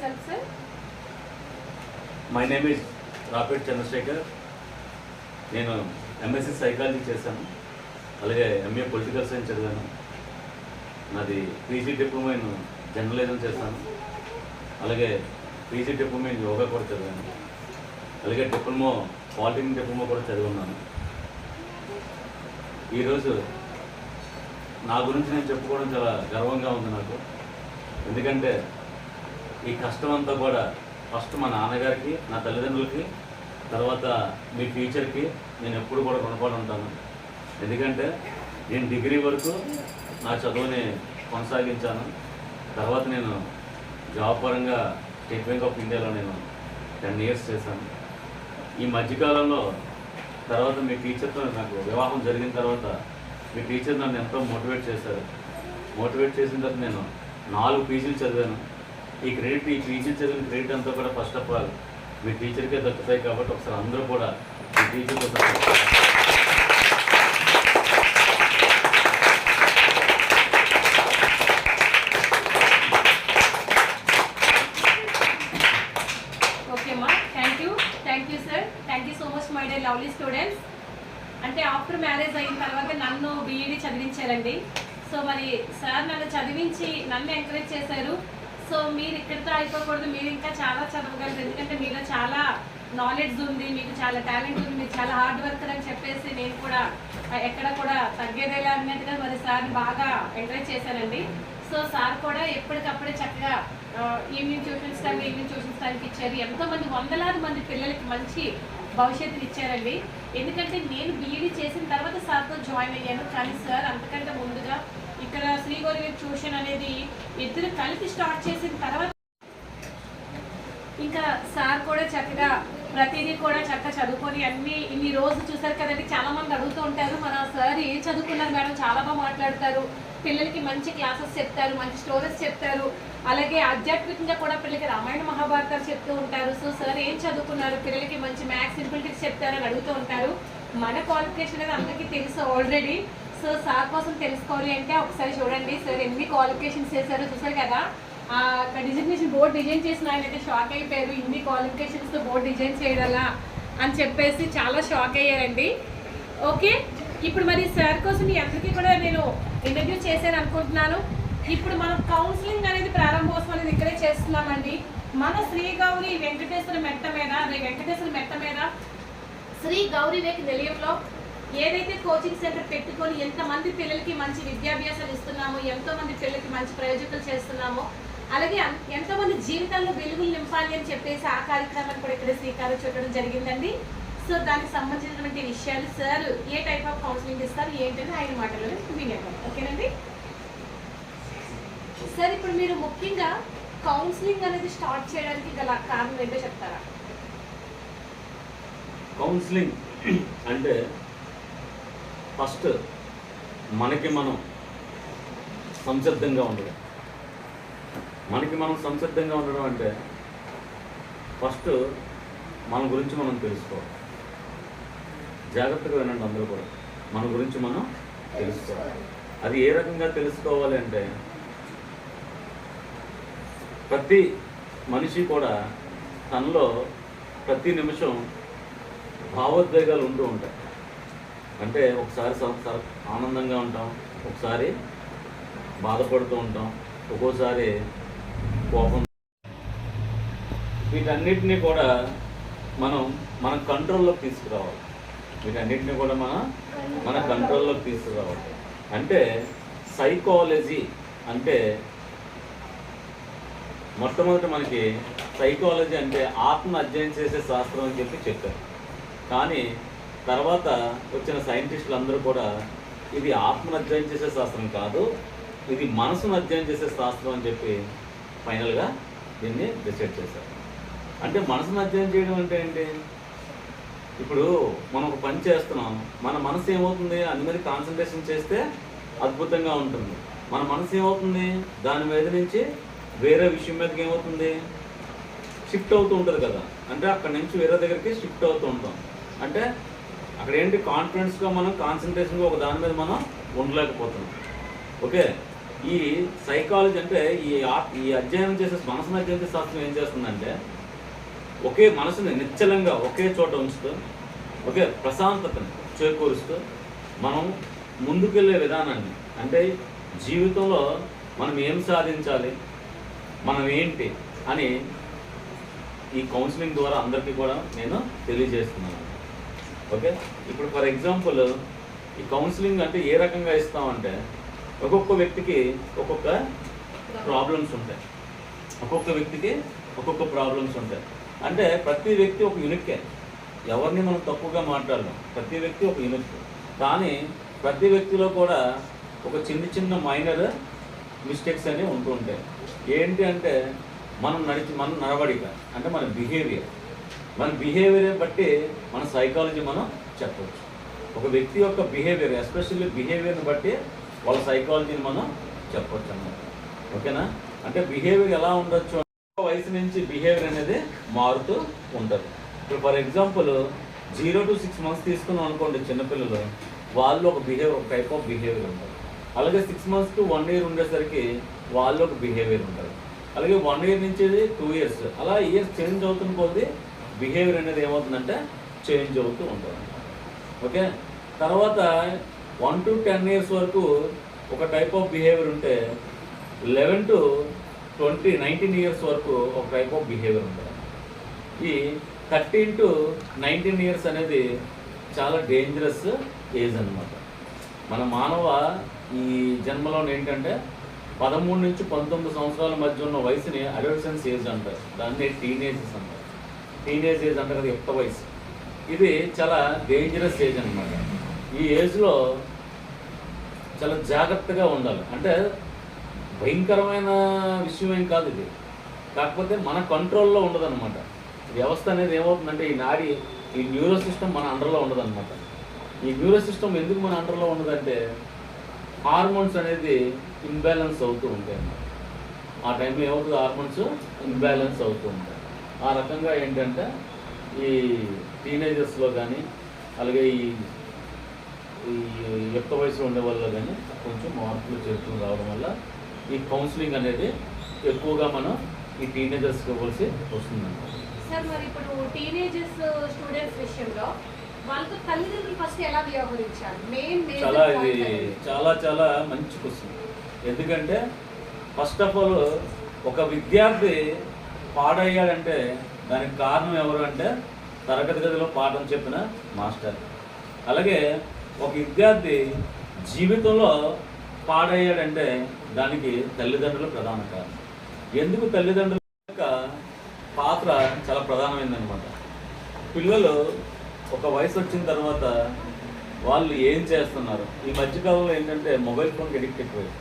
yourself, sir. My name is Rapid Chandrasekhar. నేను MSc psychology చేశాను, అలాగే ఎంఏ పొలిటికల్ సైన్స్ చదివాను. నాది పీజీ డిప్లొమా ఇన్ జర్నలిజం చేశాను, అలాగే పీజీ డిప్లొమా ఇన్ యోగా కూడా చదివాను, అలాగే పాలిటెక్నిక్ డిప్లొమా కూడా చదివిన్నాను. ఈరోజు నా గురించి నేను చెప్పుకోవడం చాలా గర్వంగా ఉంది నాకు. ఎందుకంటే ఈ కష్టం అంతా కూడా ఫస్ట్ మా నాన్నగారికి, నా తల్లిదండ్రులకి, తర్వాత మీ టీచర్కి నేను ఎప్పుడు కూడా రుణపడి ఉంటాను. ఎందుకంటే నేను డిగ్రీ వరకు నా చదువుని కొనసాగించాను. తర్వాత నేను జాబ్ పరంగా స్టేట్ బ్యాంక్ ఆఫ్ ఇండియాలో నేను 10 years చేశాను. ఈ మధ్యకాలంలో తర్వాత మీ టీచర్తో నాకు వివాహం జరిగిన తర్వాత మీ టీచర్ నన్ను ఎంతో మోటివేట్ చేశారు. మోటివేట్ చేసిన తర్వాత నేను 4 పీజీలు చదివాను. ఈ పీజీ చదివిన క్రెడిట్ అంతా కూడా ఫస్ట్ ఆఫ్ ఆల్ మీ టీచర్కే దక్కుతాయి. కాబట్టి ఒకసారి అందరూ కూడా మీ టీచర్తో ఓకే మా, thank you sir. Thank you so much my day lovely students. అంటే ఆఫ్టర్ మ్యారేజ్ అయిన తర్వాత నన్ను బీఈడీ చదివించారండి. సో మరి సార్ నన్ను చదివించి నన్ను ఎంకరేజ్ చేశారు. సో మీరు ఇక్కడితో అయిపోకూడదు, మీరు ఇంకా చాలా చదవగలరు, ఎందుకంటే మీలో చాలా నాలెడ్జ్ ఉంది, మీకు చాలా టాలెంట్ ఉంది, మీరు చాలా హార్డ్ వర్కర్ అని చెప్పేసి నేను కూడా ఎక్కడ కూడా తగ్గేదేలా అన్నట్టుగా మరి సార్ని బాగా ఎంకరేజ్ చేశానండి. సో సార్ కూడా ఎప్పటికప్పుడే చక్కగా ఈవినింగ్ ట్యూషన్స్ టైంకి ఇచ్చారు. ఎంతోమంది వందలాది మంది పిల్లలకి మంచి భవిష్యత్తుని ఇచ్చారండి. ఎందుకంటే నేను బీఈడీ చేసిన తర్వాత సార్తో జాయిన్ అయ్యాను, కానీ సార్ అంతకంటే ముందుగా ఇక్కడ శ్రీ గౌరీ ట్యూషన్ అనేది ఇద్దరు కలిపి స్టార్ట్ చేసిన తర్వాత ఇంకా సార్ కూడా చక్కగా ప్రతిదీ కూడా చక్కగా చదువుకొని ఇన్ని రోజులు చూసారు కదండి. చాలా మంది అడుగుతూ ఉంటారు, మన సార్ ఏం చదువుకున్నారు మేడం, చాలా బాగా మాట్లాడతారు, పిల్లలకి మంచి క్లాసెస్ చెప్తారు, మంచి స్టోరీస్ చెప్తారు, అలాగే ఆధ్యాత్మికంగా కూడా పిల్లలకి రామాయణ మహాభారతాలు చెప్తూ ఉంటారు. సో సార్ ఏం చదువుకున్నారు, పిల్లలకి మంచి మ్యాథ్స్ సింపుల్ టిప్స్ చెప్తారని అడుగుతూ ఉంటారు. మన క్వాలిఫికేషన్ అనేది అందరికీ తెలుసు ఆల్రెడీ. సో సార్ కోసం తెలుసుకోవాలి అంటే ఒకసారి చూడండి, సార్ ఎన్ని క్వాలిఫికేషన్స్ చేశారో చూసారు కదా. డిజిగ్నేషన్ బోర్డు డిజైన్ చేసిన ఆయన అయితే షాక్ అయిపోయారు, ఇన్ని క్వాలిఫికేషన్స్తో బోర్డు డిజైన్ చేయడాలా అని చెప్పేసి చాలా షాక్ అయ్యారండి. ఓకే, ఇప్పుడు మరి సార్ కోసం మీ అందరికీ కూడా నేను ఇంటర్వ్యూ చేశాను అనుకుంటున్నాను. ఇప్పుడు మనం కౌన్సిలింగ్ అనేది ప్రారంభోత్సవం అనేది ఇక్కడే చేస్తున్నామండి. మన శ్రీ గౌరీ వెంకటేశ్వర మెట్ట మీద శ్రీ గౌరీవేక్ నిలయంలో ఏదైతే కోచింగ్ సెంటర్ పెట్టుకొని ఎంతమంది పిల్లలకి మంచి విద్యాభ్యాసాలు ఇస్తున్నామో, ఎంతోమంది పిల్లలకి మంచి ప్రయోజకులు చేస్తున్నామో, అలాగే ఎంతోమంది జీవితాల్లో వెలుగులు నింపాలి అని చెప్పేసి ఆ కార్యక్రమాన్ని కూడా ఇక్కడ శ్రీకారం చుట్టడం జరిగిందండి. సో దానికి సంబంధించినటువంటి విషయాలు sir A type of counselling ఇస్తారు ఏంటంటే ఆయన మాటల్లో వినేద్దాం. ఓకేనండి సార్, ఇప్పుడు మీరు ముఖ్యంగా కౌన్సిలింగ్ అనేది స్టార్ట్ చేయడానికి గల కారణం ఏంటో చెప్తారా? కౌన్సిలింగ్ అంటే ఫస్ట్ మనకి మనం సంసిద్ధంగా ఉండడం. అంటే ఫస్ట్ మన గురించి మనం తెలుసుకోవాలి. జాగ్రత్తగా వినండి అందరూ కూడా. మన గురించి మనం తెలుసుకోవాలి. అది ఏ రకంగా తెలుసుకోవాలి అంటే ప్రతి మనిషి కూడా తనలో ప్రతి నిమిషం భావోద్వేగాలు ఉంటూ ఉంటాయి. అంటే ఒకసారి ఆనందంగా ఉంటాం, ఒకసారి బాధపడుతూ ఉంటాం, ఒక్కోసారి కోపం. వీటన్నిటినీ కూడా మన కంట్రోల్లోకి తీసుకురావాలి. మన కంట్రోల్లోకి తీసుకురావాలి. అంటే సైకాలజీ అంటే మొట్టమొదటి మనకి సైకాలజీ అంటే ఆత్మను అధ్యయనం చేసే శాస్త్రం అని చెప్పారు. కానీ తర్వాత వచ్చిన సైంటిస్టులు అందరూ కూడా ఇది ఆత్మను అధ్యయనం చేసే శాస్త్రం కాదు, ఇది మనసును అధ్యయనం చేసే శాస్త్రం అని చెప్పి ఫైనల్గా దీన్ని డిసైడ్ చేశారు. అంటే మనసును అధ్యయనం చేయడం అంటే ఏంటి? ఇప్పుడు మనం ఒక పని చేస్తున్నాం, మన మనసు ఏమవుతుంది, అన్ని మీద కాన్సన్ట్రేషన్ చేస్తే అద్భుతంగా ఉంటుంది. మన మనసు ఏమవుతుంది, దాని మీద నుంచి వేరే విషయం మీదకి ఏమవుతుంది, షిఫ్ట్ అవుతూ ఉంటుంది కదా. అంటే అక్కడి నుంచి వేరే దగ్గరికి షిఫ్ట్ అవుతూ ఉంటాం. అంటే అక్కడ ఏంటి, కాన్ఫిడెన్స్గా మనం కాన్సన్ట్రేషన్గా ఒక దాని మీద మనం ఉండలేకపోతున్నాం. ఓకే, ఈ సైకాలజీ అంటే ఈ అధ్యయనం చేసే మనసును అధ్యయనం చేసే శాస్త్రం ఏం చేస్తుందంటే ఒకే మనసుని నిశ్చలంగా ఒకే చోట ఉంచుతూ ఒకే ప్రశాంతతను చేకూరుస్తూ మనం ముందుకెళ్ళే విధానాన్ని, అంటే జీవితంలో మనం ఏం సాధించాలి, మనం ఏంటి అని ఈ కౌన్సిలింగ్ ద్వారా అందరికీ కూడా నేను తెలియజేస్తున్నాను. ఓకే, ఇప్పుడు ఫర్ ఎగ్జాంపుల్ ఈ కౌన్సిలింగ్ అంటే ఏ రకంగా ఇస్తామంటే ఒక్కొక్క వ్యక్తికి ఒక్కొక్క ప్రాబ్లమ్స్ ఉంటాయి, ఒక్కొక్క వ్యక్తికి ఒక్కొక్క ప్రాబ్లమ్స్ ఉంటాయి. అంటే ప్రతి వ్యక్తి ఒక యూనిక్కే, ఎవరిని మనం తక్కువగా మాట్లాడలేం. ప్రతి వ్యక్తి ఒక యూనిక్, కానీ ప్రతి వ్యక్తిలో కూడా ఒక చిన్న చిన్న మైనర్ మిస్టేక్స్ అనేవి ఉంటూ ఉంటాయి. ఏంటి అంటే మన నడవడిక, అంటే మన బిహేవియర్ బట్టి మన సైకాలజీ మనం చెప్పవచ్చు. ఒక వ్యక్తి యొక్క బిహేవియర్, ఎస్పెషల్లీ బిహేవియర్ని బట్టి వాళ్ళ సైకాలజీని మనం చెప్పవచ్చు అన్నమాట. ఓకేనా? అంటే బిహేవియర్ ఎలా ఉండొచ్చు, వయసు నుంచి బిహేవియర్ అనేది మారుతూ ఉంటుంది. ఇప్పుడు ఫర్ ఎగ్జాంపుల్ 0 to 6 months తీసుకున్నాం అనుకోండి, చిన్నపిల్లలు, వాళ్ళు ఒక టైప్ ఆఫ్ బిహేవియర్ ఉంటుంది. అలాగే 6 months to 1 year ఉండేసరికి వాళ్ళు ఒక బిహేవియర్ ఉంటుంది. అలాగే 1 year నుంచి 2 years, అలా ఇయర్స్ చేంజ్ అవుతున్న కొద్దీ బిహేవియర్ అనేది ఏమవుతుందంటే చేంజ్ అవుతూ ఉంటుంది. ఓకే, తర్వాత 1 to 10 years వరకు ఒక టైప్ ఆఫ్ బిహేవియర్ ఉంటే 11 to 19 years వరకు ఒక టైప్ ఆఫ్ బిహేవియర్ ఉంటుంది. ఈ 13 to 19 years అనేది చాలా డేంజరస్ ఏజ్ అన్నమాట. మన మానవ ఈ జన్మలో ఏంటంటే 13 నుంచి 19 సంవత్సరాల మధ్య ఉన్న వయసుని అడోలసెన్స్ ఏజ్ అంటారు, దాన్ని టీనేజెస్ అంటారు. టీనేజ్ ఏజ్ అంటారు కదా, యుక్త వయసు. ఇది చాలా డేంజరస్ ఏజ్ అన్నమాట. ఈ ఏజ్లో చాలా జాగ్రత్తగా ఉండాలి. అంటే భయంకరమైన విషయం ఏం కాదు ఇది, కాకపోతే మన కంట్రోల్లో ఉండదన్నమాట. వ్యవస్థ అనేది ఏమవుతుందంటే ఈ న్యూరో సిస్టమ్ మన అండర్లో ఉండదన్నమాట. ఈ న్యూరో సిస్టమ్ ఎందుకు మన అండర్లో ఉండదంటే హార్మోన్స్ అనేది ఇంబ్యాలెన్స్ అవుతూ ఉంటాయి అన్నమాట. ఆ టైంలో ఏమవుతుంది, హార్మోన్స్ ఇంబ్యాలెన్స్ అవుతూ ఉంటాయి. ఆ రకంగా ఏంటంటే ఈ టీనేజర్స్లో కానీ అలాగే ఈ యుక్త వయసులో ఉండే వాళ్ళలో కానీ కొంచెం మార్పులు చేర్పులు రావడం వల్ల ఈ కౌన్సిలింగ్ అనేది ఎక్కువగా మనం ఈ టీనేజర్స్కి ఇవ్వాల్సి వస్తుందండి. సార్, మరి ఇప్పుడు టీనేజర్స్ స్టూడెంట్స్ విషయంలో వాళ్ళతో తల్లిదండ్రులు ఫస్ట్ ఎలా వ్యవహరించాలి? చాలా మంచి క్వశ్చన్. ఎందుకంటే ఫస్ట్ ఆఫ్ ఆల్ ఒక విద్యార్థి పాడయ్యాడంటే దానికి కారణం ఎవరు అంటే తరగతి గదిలో పాఠం చెప్పిన మాస్టర్. అలాగే ఒక విద్యార్థి జీవితంలో పాడయ్యాడంటే దానికి తల్లిదండ్రులు ప్రధాన కారణం. ఎందుకు తల్లిదండ్రుల యొక్క పాత్ర చాలా ప్రధానమైందనమాట. పిల్లలు ఒక వయసు వచ్చిన తర్వాత వాళ్ళు ఏం చేస్తున్నారు, ఈ మధ్యకాలంలో ఏంటంటే మొబైల్ ఫోన్కి ఎడిక్ట్ ఎక్కువైంది.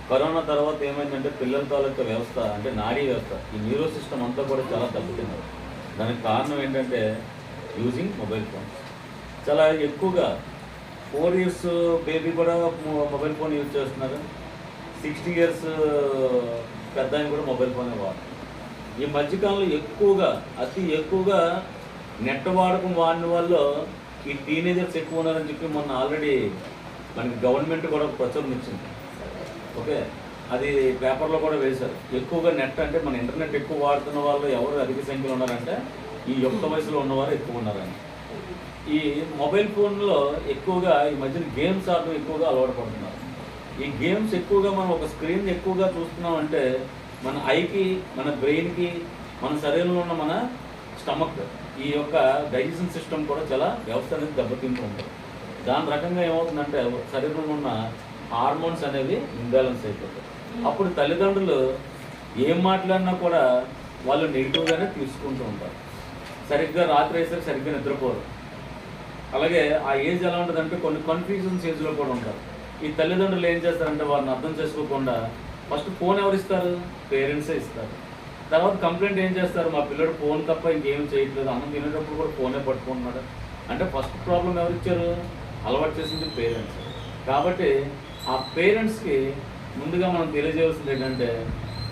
కరోనా తర్వాత ఏమైందంటే పిల్లల తాలూకా వ్యవస్థ, అంటే నాడీ వ్యవస్థ, ఈ న్యూరో సిస్టమ్ అంతా కూడా చాలా దెబ్బతిన్నారు. దానికి కారణం ఏంటంటే యూజింగ్ మొబైల్ ఫోన్. చాలా ఎక్కువగా 4 years బేబీ కూడా మొబైల్ ఫోన్ యూజ్ చేస్తున్నారు, 60 years పెద్ద ఆయన కూడా మొబైల్ ఫోనే వాడుతున్నారు. ఈ మధ్యకాలంలో అతి ఎక్కువగా నెట్ వాడకం వాడిన వాళ్ళు ఈ టీనేజర్స్ ఎక్కువ ఉన్నారని చెప్పి మొన్న ఆల్రెడీ మనకి గవర్నమెంట్ కూడా ప్రచురణ ఇచ్చింది. ఓకే, అది పేపర్లో కూడా వేశారు. ఎక్కువగా నెట్ అంటే మన ఇంటర్నెట్ ఎక్కువ వాడుతున్న వాళ్ళు ఎవరు అధిక సంఖ్యలో ఉన్నారంటే ఈ యుక్త వయసులో ఉన్నవారు ఎక్కువ ఉన్నారని. ఈ మొబైల్ ఫోన్లో ఎక్కువగా ఈ మధ్యన గేమ్స్ ఆడడం ఎక్కువగా అలవాటు పడుతున్నారు. ఈ గేమ్స్ ఎక్కువగా మనం ఒక స్క్రీన్ ఎక్కువగా చూస్తున్నామంటే మన ఐకి, మన బ్రెయిన్కి, మన శరీరంలో ఉన్న మన స్టమక్, ఈ యొక్క డైజెషన్ సిస్టమ్ కూడా చాలా వ్యవస్థ అనేది దెబ్బతింటూ ఉంటుంది. దాని రకంగా ఏమవుతుందంటే శరీరంలో ఉన్న హార్మోన్స్ అనేవి ఇంబ్యాలెన్స్ అయిపోతాయి. అప్పుడు తల్లిదండ్రులు ఏం మాట్లాడినా కూడా వాళ్ళు నెగిటివ్గానే తీసుకుంటూ ఉంటారు. సరిగ్గా రాత్రి అయ్యేసరికి సరిగ్గా నిద్రపోరు. అలాగే ఆ ఏజ్ ఎలా ఉంటుందంటే కొన్ని కన్ఫ్యూజన్స్ ఏజ్లో కూడా ఉంటారు. ఈ తల్లిదండ్రులు ఏం చేస్తారంటే వారిని అర్థం చేసుకోకుండా ఫస్ట్ ఫోన్ ఎవరు ఇస్తారు, పేరెంట్సే ఇస్తారు. తర్వాత కంప్లైంట్ ఏం చేస్తారు, మా పిల్లడు ఫోన్ తప్ప ఇంకేం చేయట్లేదు, అన్నం తినేటప్పుడు కూడా ఫోనే పట్టుకుంటున్నాడు అంటే ఫస్ట్ ప్రాబ్లం ఎవరు ఇచ్చారు, అలవాటు చేసింది పేరెంట్స్. కాబట్టి ఆ పేరెంట్స్కి ముందుగా మనం తెలియజేయాల్సింది ఏంటంటే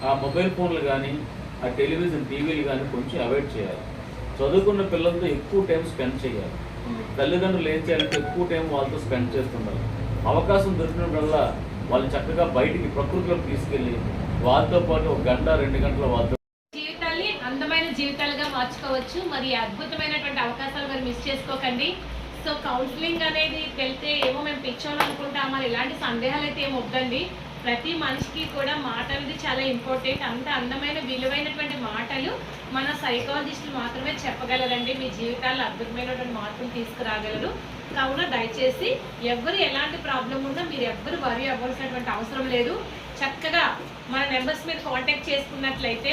ఆ మొబైల్ ఫోన్లు కానీ ఆ టెలివిజన్ టీవీలు కానీ కొంచెం అవాయిడ్ చేయాలి. చదువుకున్న పిల్లలతో ఎక్కువ టైం స్పెండ్ చేయాలి. తల్లిదండ్రులు ఏం చేయాలంటే ఎక్కువ టైం వాళ్ళతో స్పెండ్ చేస్తుండాలి. అవకాశం దొరికినప్పుడల్లా వాళ్ళు చక్కగా బయటికి ప్రకృతిలోకి తీసుకెళ్ళి వారితో పాటు 1 గంట 2 గంటల వాళ్ళతో జీవితాల్ని అందమైన జీవితాలుగా మార్చుకోవచ్చు. మరి అద్భుతమైనటువంటి అవకాశాలు మరి మిస్ చేసుకోకండి. సో కౌన్సిలింగ్ అనేది వెళ్తే ఏమో మేము పిచ్చోళ్ళు అనుకుంటాం, మరి ఇలాంటి సందేహాలు అయితే ఏమి వద్దండి. ప్రతి మనిషికి కూడా మాట అనేది చాలా ఇంపార్టెంట్. అంత అందమైన విలువైనటువంటి మాటలు మన సైకాలజిస్టులు మాత్రమే చెప్పగలరండి. మీ జీవితాల్లో అద్భుతమైనటువంటి మార్పులు తీసుకురాగలరు. కావున దయచేసి ఎవరు ఎలాంటి ప్రాబ్లం ఉన్నా మీరు ఎవ్వరు వరి అవ్వాల్సినటువంటి అవసరం లేదు. చక్కగా మన నెంబర్స్ మీద కాంటాక్ట్ చేసుకున్నట్లయితే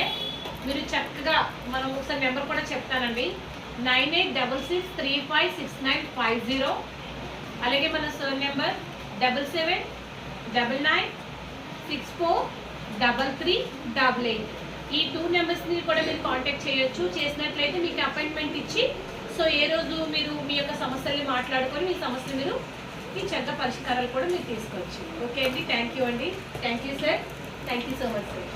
మీరు చక్కగా, మనం ఒకసారి నెంబర్ కూడా చెప్తానండి, 9866356950. అలాగే మన సర్ నెంబర్ 7799643388. ఈ 2 నెంబర్స్ని కూడా మీరు కాంటాక్ట్ చేయొచ్చు. చేసినట్లయితే మీకు అపాయింట్మెంట్ ఇచ్చి సో ఏ రోజు మీరు మీ యొక్క సమస్యల్ని మాట్లాడుకొని మీ సమస్యలు మీరు మీ చక్కగా పరిష్కారాలు కూడా మీరు తీసుకోవచ్చు. ఓకే అండి, థ్యాంక్ యూ అండి. Thank you sir, thank you so much sir.